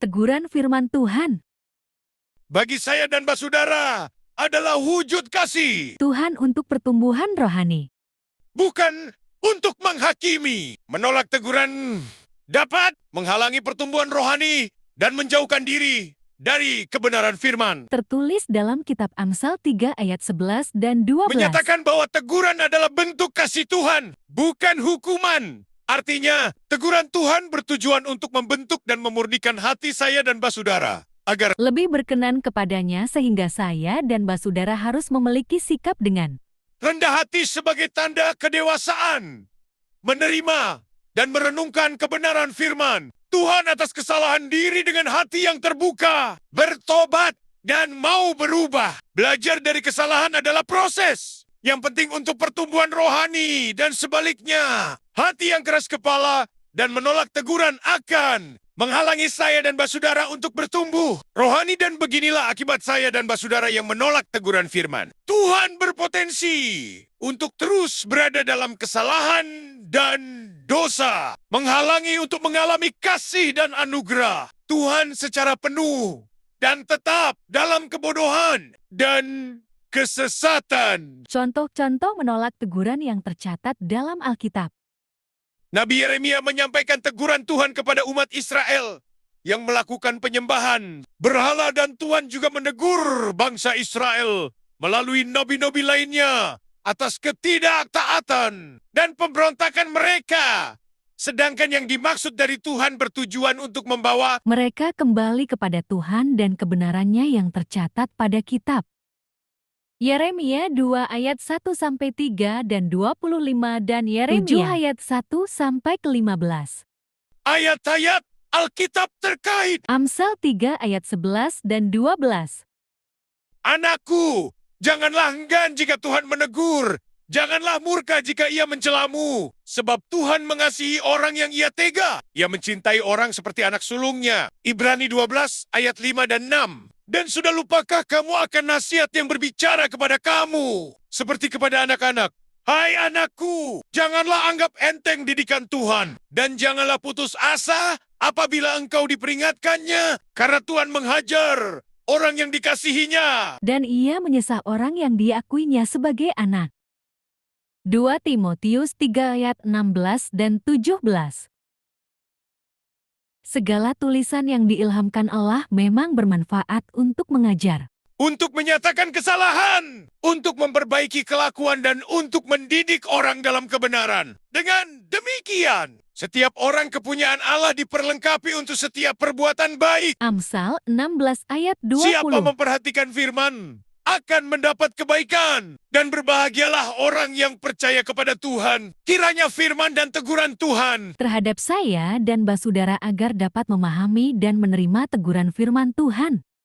Teguran firman Tuhan. Bagi saya dan Basudara adalah wujud kasih, Tuhan untuk pertumbuhan rohani. bukan untuk menghakimi. Menolak teguran dapat menghalangi pertumbuhan rohani dan menjauhkan diri dari kebenaran firman. Tertulis dalam kitab Amsal 3 ayat 11 dan 12. Menyatakan bahwa teguran adalah bentuk kasih Tuhan, bukan hukuman. Artinya, teguran Tuhan bertujuan untuk membentuk dan memurnikan hati saya dan Basudara, agar Lebih berkenan kepadanya sehingga saya dan Basudara harus memiliki sikap dengan rendah hati sebagai tanda kedewasaan, menerima dan merenungkan kebenaran firman Tuhan atas kesalahan diri dengan hati yang terbuka, bertobat, dan mau berubah. Belajar dari kesalahan adalah proses yang penting untuk pertumbuhan rohani, dan sebaliknya, hati yang keras kepala dan menolak teguran akan menghalangi saya dan Basudara untuk bertumbuh rohani, dan beginilah akibat saya dan Basudara yang menolak teguran firman. Tuhan berpotensi untuk terus berada dalam kesalahan dan dosa, menghalangi untuk mengalami kasih dan anugerah Tuhan secara penuh dan tetap dalam kebodohan dan kesesatan. contoh-contoh menolak teguran yang tercatat dalam Alkitab. Nabi Yeremia menyampaikan teguran Tuhan kepada umat Israel yang melakukan penyembahan berhala, dan Tuhan juga menegur bangsa Israel melalui nabi-nabi lainnya atas ketidaktaatan dan pemberontakan mereka. Sedangkan yang dimaksud dari Tuhan bertujuan untuk membawa Mereka kembali kepada Tuhan dan kebenarannya yang tercatat pada kitab. Yeremia 2 ayat 1-3 dan 25 dan Yeremia 7 ayat 1-15. ayat-ayat Alkitab terkait. Amsal 3 ayat 11 dan 12. Anakku, janganlah enggan jika Tuhan menegur. Janganlah murka jika ia mencelamu. Sebab Tuhan mengasihi orang yang ia tega. Ia mencintai orang seperti anak sulungnya. Ibrani 12 ayat 5 dan 6. Dan sudah lupakah kamu akan nasihat yang berbicara kepada kamu? Seperti kepada anak-anak. Hai anakku, janganlah anggap enteng didikan Tuhan. Dan janganlah putus asa apabila engkau diperingatkannya. Karena Tuhan menghajar orang yang dikasihinya. Dan ia menyesah orang yang diakuinya sebagai anak. 2 Timotius 3 ayat 16 dan 17. Segala tulisan yang diilhamkan Allah memang bermanfaat untuk mengajar, Untuk menyatakan kesalahan, untuk memperbaiki kelakuan, dan untuk mendidik orang dalam kebenaran. Dengan demikian, setiap orang kepunyaan Allah diperlengkapi untuk setiap perbuatan baik. Amsal 16 ayat 20. Siapa memperhatikan firman akan mendapat kebaikan, dan berbahagialah orang yang percaya kepada Tuhan. Kiranya firman dan teguran Tuhan Terhadap saya dan Basudara agar dapat memahami dan menerima teguran firman Tuhan.